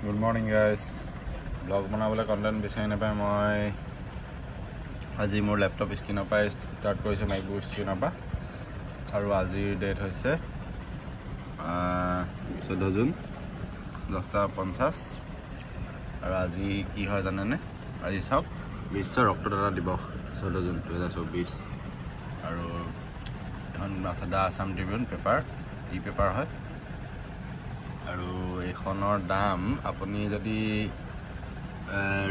Good morning guys. Vlog बनाबले content बिचारि नापाय মই আজি মোৰ ল্যাপটপ স্ক্ৰিনৰ পৰা ষ্টাৰ্ট কৰিছো MacBook স্ক্ৰিনৰ পৰা আৰু আজিৰ ডেট হৈছে 14 জুন 10:50 আৰু আজি কি হয় জানেনে আজি চাওক বিশ্ব ৰক্তদাতা দিৱস 14 জুন 2024 আৰু এখন দা আসাম ট্ৰিবিউন পেপাৰ জি পেপাৰ হয় আৰু এখনৰ দাম আপুনি যদি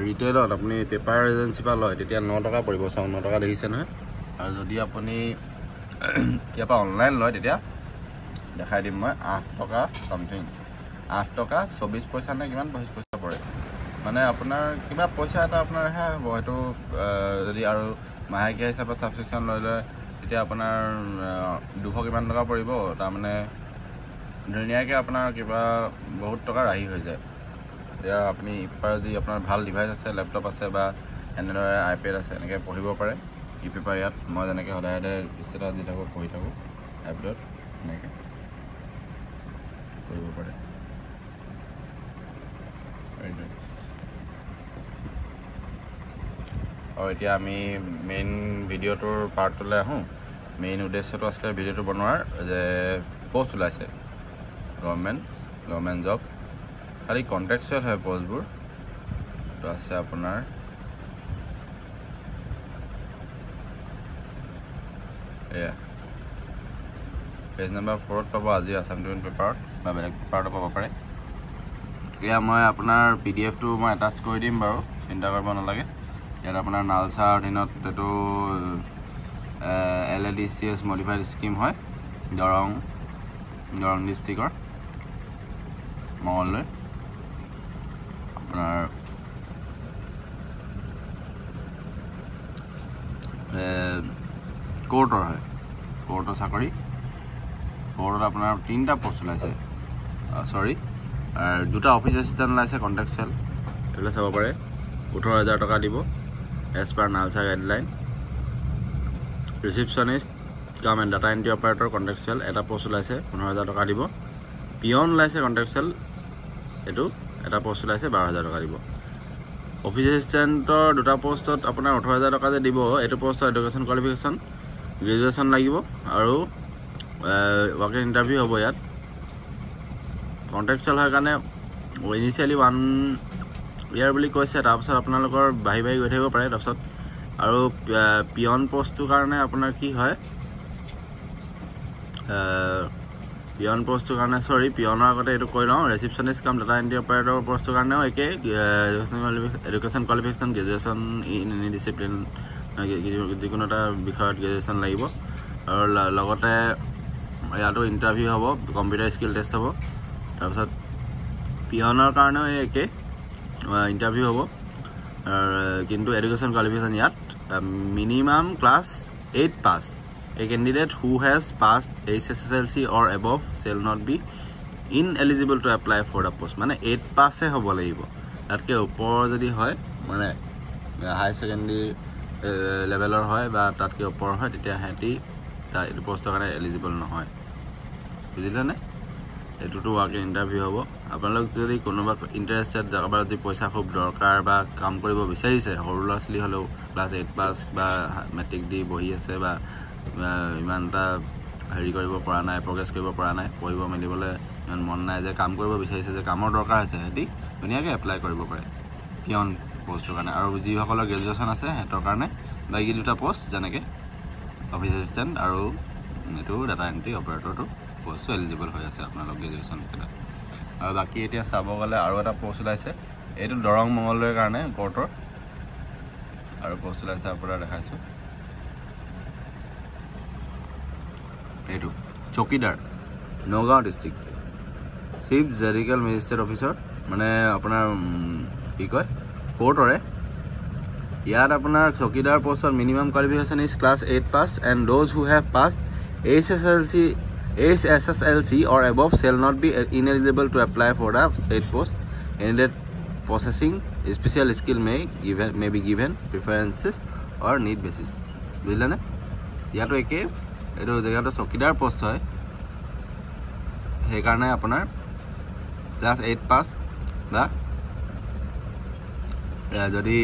ৰিটেইলত আপুনি পেপাৰ এজেন্সি পৰা লয় তেতিয়া 9 টকা পৰিব 9 টকা দেখিছে নহয় আৰু যদি আপুনি ইয়াৰ পৰা অনলাইন লয় তেতিয়া দেখাই দিম মই 8 টকা সামথিং 8 টকা 24 পইচা নে কিমান 25 পইচা পৰে মানে আপোনাৰ কিবা পইচা এটা আপোনাৰ ৰেহাই হ'ব হয়তো যদি আৰু মাহেকীয়া হিচাপত ছাবস্ক্ৰিপশ্যন লৈ লয় তেতিয়া আপোনাৰ 200 কিমান টকা পৰিব তাৰ মানে ধুনীয়াকৈ আপোনাৰ কিবা বহুত টকা ৰাহি হৈ যায় এতিয়া আপুনি পেপাৰ যদি আপোনাৰ ভাল ডিভাইচ আছে ল্যাপটপ আছে বা এনেদৰে আইপ্যাড আছে এনেকৈ পঢ়িব পাৰে ই পেপাৰ ইয়াত মই যেনেকৈ সদায় ষ্টেটাছ দি থাকোঁ পঢ়ি থাকোঁ আইপ্যাডত এনেকৈ পঢ়িব পাৰে আৰু এতিয়া আমি মেইন ভিডিঅ'টোৰ পাৰ্টটোলৈ আহোঁ মেইন উদ্দেশ্যটো আছিলে ভিডিঅ'টো বনোৱাৰ যে পোষ্ট ওলাইছে গভৰ্ণমেণ্ট জব খালি কণ্টেক্সুৱেল হয় পোষ্টবোৰ তো আছে আপোনাৰ এয়া পেজ নম্বৰ 4ত পাব আজি আসাম ট্ৰিবিউন পেপাৰত বা বেলেগ পেপাৰতো পাব পাৰে এয়া মই আপোনাৰ PDF-টো মই এটাচ কৰি দিম বাৰু চিন্তা কৰিব নালাগে ইয়াত আপোনাৰ নালচাৰ অধীনত এইটো LADCS মডিফাইড স্কিম হয় দৰং ডিষ্ট্ৰিক্টৰ মঙলদৈ আপোনাৰ কোৰ্টৰ হয় কোৰ্টৰ চাকৰি কোৰ্টত আপোনাৰ 3টা পোষ্ট ওলাইছে আৰু 2টা অফিচ এছিষ্টেণ্ট ওলাইছে কণ্টেক্সুৱেল এইবিলাক চাব পাৰে 18,000 টকা দিব এজ পাৰ নালচাৰ গাইডলাইন ৰিচিপশ্যনিষ্ট কাম and data entry operator contractual এটা পোষ্ট ওলাইছে 15,000 টকা দিব পিয়ন ওলাইছে কণ্টেক্সুৱেল এইটো এটা পোষ্ট ওলাইছে 12,000 টকা দিব অফিচ এছিষ্টেণ্টৰ 2টা পোষ্টত আপোনাৰ 18,000 টকা যে দিব এইটো পোষ্টৰ এডুকেশ্যন কোৱালিফিকেশ্যন গ্ৰেজুৱেশ্যন লাগিব আৰু ৱাকিং ইণ্টাৰভিউ হ'ব ইয়াত কণ্টেক্সুৱেল হয় কাৰণে ইনিচিয়েলি 1 ইয়াৰ বুলি কৈছে তাৰপিছত আপোনালোকৰ বাঢ়ি গৈ থাকিব পাৰে তাৰপিছত আৰু পিয়ন পোষ্টটোৰ কাৰণে আপোনাৰ কি হয় পিয়ন পোষ্টটোৰ কাৰণে পিয়নৰ আগতে এইটো কৈ লওঁ ৰিচিপশ্যনিষ্ট কাম ডাটা এণ্ট্ৰি অপাৰেটৰ পোষ্টটোৰ কাৰণেও একেই education qualification graduation in any discipline যিকোনো এটা বিষয়ত গ্ৰেজুৱেশ্যন লাগিব আৰু লগতে ইয়াতো ইণ্টাৰভিউ হ'ব কম্পিউটাৰ স্কিল টেষ্ট হ'ব তাৰপিছত পিয়নৰ কাৰণেও এই একেই ইণ্টাৰভিউ হ'ব কিন্তু এডুকেশ্যন কোৱালিফিকেশ্যন ইয়াত minimum class 8 pass A candidate who has passed HSLC or above shall not be ineligible to apply for the post মানে 8 পাছে হ'ব লাগিব তাতকৈ ওপৰ যদি হয় মানে হাই ছেকেণ্ডেৰী লেভেলৰ হয় বা তাতকৈ ওপৰ হয় তেতিয়া সিহঁতি এইটো পোষ্টৰ কাৰণে এলিজিবল নহয় বুজিলেনে এইটোতো ৱাকিং ইণ্টাৰভিউ হ'ব আপোনালোক যদি কোনোবা ইণ্টাৰেষ্টেড কাৰোবাৰ যদি পইচা খুব দৰকাৰ বা কাম কৰিব বিচাৰিছে সৰু ল'ৰা ছোৱালী হ'লেও ক্লাছ 8 পাছ বা মেট্ৰিক দি বহি আছে বা ইমান এটা হেৰি কৰিব পৰা নাই প্ৰগ্ৰেছ কৰিব পৰা নাই পঢ়িব মেলিবলৈ ইমান মন নাই যে কাম কৰিব বিচাৰিছে যে কামৰ দৰকাৰ হৈছে সিহঁতি ধুনীয়াকৈ এপ্লাই কৰিব পাৰে পিয়ন পোষ্টৰ কাৰণে আৰু যিসকলৰ গ্ৰেজুৱেশ্যন আছে সিহঁতৰ কাৰণে বাকী 2টা পোষ্ট যেনেকৈ অফিচ এছিষ্টেণ্ট আৰু এইটো ডাটা এণ্ট্ৰি অপাৰেটৰটো পোষ্টটো এলিজিবল হৈ আছে আপোনালোক গ্ৰেজুৱেশ্যনকেইটা আৰু বাকী এতিয়া চাব গ'লে আৰু এটা পোষ্ট ওলাইছে এইটো দৰং মঙলদৈৰ কাৰণে কোৰ্টৰ আৰু পোষ্ট ওলাইছে আপোনাৰ দেখাইছোঁ এইটো চকীদাৰ Nagaon district chief judicial magistrate অফিচৰ মানে আপোনাৰ কি কয় কোৰ্টৰে ইয়াত আপোনাৰ চকীদাৰ পোষ্টৰ minimum qualification is class 8 pass and those who have passed HSLC or above shall not be ineligible to apply for the said post candidate possessing special skill may be given preferences or need basis বুজিলেনে ইয়াতো একে এইটো জেগাটো চকীদাৰ post হয় সেইকাৰণে আপোনাৰ class 8 পাছ বা যদি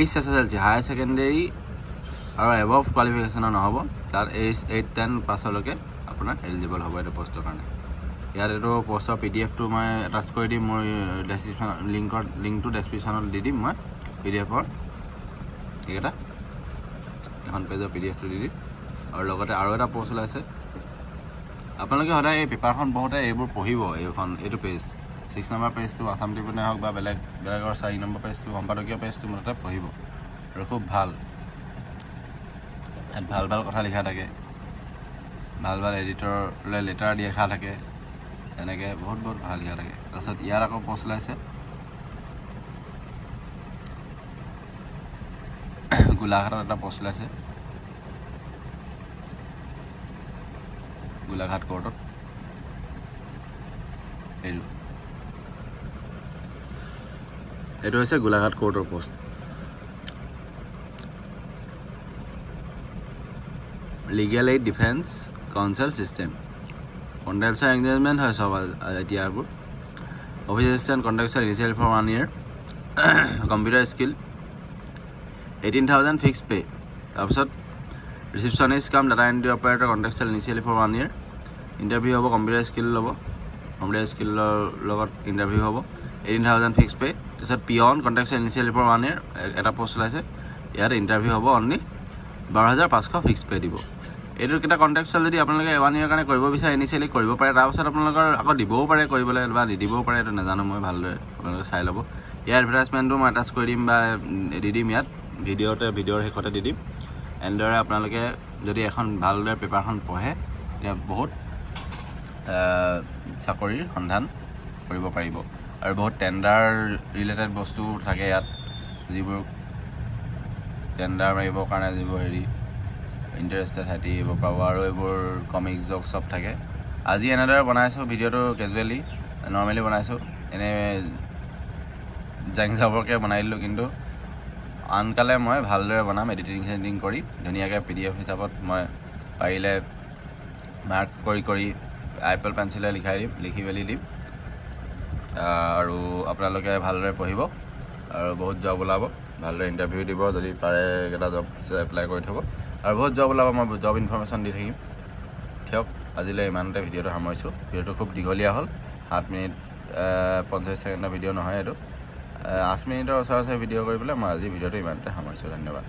HSSLC হায়াৰ ছেকেণ্ডেৰী আৰু এবভ কোৱালিফিকেশ্যনৰ নহ'ব তাৰ 8-10 পাছলৈকে আপোনাৰ এলিজিবল হ'ব এইটো পষ্টৰ কাৰণে ইয়াত এইটো পষ্টৰ PDF-টো মই এটাচ কৰি দিম মোৰ ডেছক্ৰিপশ্যন লিংকটো ডেছক্ৰিপশ্যনত দি দিম মই PDF-ৰ এইকেইটা এখন পেজৰ PDF-টো দি দিম আৰু লগতে আৰু এটা পষ্ট ওলাইছে আপোনালোকে সদায় এই পেপাৰখন পঢ়োঁতে এইবোৰ পঢ়িব এইটো পেজ 6 নম্বৰ পেজটো আছাম ট্ৰিবিউনে হওক বা বেলেগৰ 4 নম্বৰ পেজটো সম্পাদকীয় পেজটো মুঠতে পঢ়িব আৰু খুব ভাল ইয়াত ভাল ভাল কথা লিখা থাকে ভাল ভাল এডিটৰলৈ লেটাৰ দি লিখা থাকে এনেকৈ বহুত কথা লিখা থাকে তাৰপিছত ইয়াত আকৌ পষ্ট ওলাইছে গোলাঘাটত এটা পষ্ট ওলাইছে গোলাঘাট কোৰ্টত এইটো হৈছে Golaghat কোৰ্টৰ post legal aid defence council system contractual engagement হয় চব এতিয়া এইবোৰ office assistant contractual initial for 1 year computer skill 18,000 fix pay তাৰপিছত ৰিচিপশ্যনিষ্ট কাম data entry operator contractual initially for 1 year interview হ'ব কম্পিউটাৰ স্কিল ল'ব কম্পিউটাৰ স্কিলৰ লগত ইণ্টাৰভিউ হ'ব 18,000 ফিক্স পে তাৰপিছত peon contractual initially for 1 year এটা পষ্ট ওলাইছে ইয়াত ইণ্টাৰভিউ হ'ব অনলি 12,500 ফিক্স পে দিব এইটো কেইটা কণ্ট্ৰেকচুৱেল যদি আপোনালোকে 1 year কাৰণে কৰিব বিচাৰে ইনিচিয়েলি কৰিব পাৰে তাৰপিছত আপোনালোকৰ আকৌ দিবও পাৰে কৰিবলৈ বা নিদিবও পাৰে এইটো নাজানো মই ভালদৰে আপোনালোকে চাই ল'ব ইয়াৰ এডভাৰটাইজমেণ্টটো মই এটাচ কৰি দিম বা দি দিম ইয়াত ভিডিঅ'ৰ শেষতে দি দিম এনেদৰে আপোনালোকে যদি এখন ভালদৰে পেপাৰখন পঢ়ে তেতিয়া বহুত চাকৰিৰ সন্ধান কৰিব পাৰিব আৰু বহুত টেণ্ডাৰ ৰিলেটেড বস্তু থাকে ইয়াত যিবোৰ টেণ্ডাৰ মাৰিবৰ কাৰণে যিবোৰ ইণ্টাৰেষ্টেড সিহঁতি এইবোৰ পাব আৰু এইবোৰ কমিক জক চব থাকে আজি এনেদৰে বনাইছোঁ ভিডিঅ'টো কেজুৱেলি নৰ্মেলি বনাইছোঁ এনেই জেং জাবৰকৈ বনাই দিলোঁ কিন্তু আনকালে মই ভালদৰে বনাম এডিটিং কৰি ধুনীয়াকৈ PDF হিচাপত মই পাৰিলে মাৰ্ক কৰি আইপল পেঞ্চিলে লিখি মেলি দিম আৰু আপোনালোকে ভালদৰে পঢ়িব আৰু বহুত জব ওলাব ভালদৰে ইণ্টাৰভিউ দিব যদি পাৰে এটা জব এপ্লাই কৰি থ'ব আৰু বহুত জব ওলাব মই জব ইনফৰমেশ্যন দি থাকিম দিয়ক আজিলৈ ইমানতে ভিডিঅ'টো সামৰিছোঁ ভিডিঅ'টো খুব দীঘলীয়া হ'ল 7 মিনিট 50 ছেকেণ্ডৰ ভিডিঅ' নহয় এইটো 8 মিনিটৰ ওচৰে ভিডিঅ' কৰি পেলাই মই আজি ভিডিঅ'টো ইমানতে সামৰিছোঁ ধন্যবাদ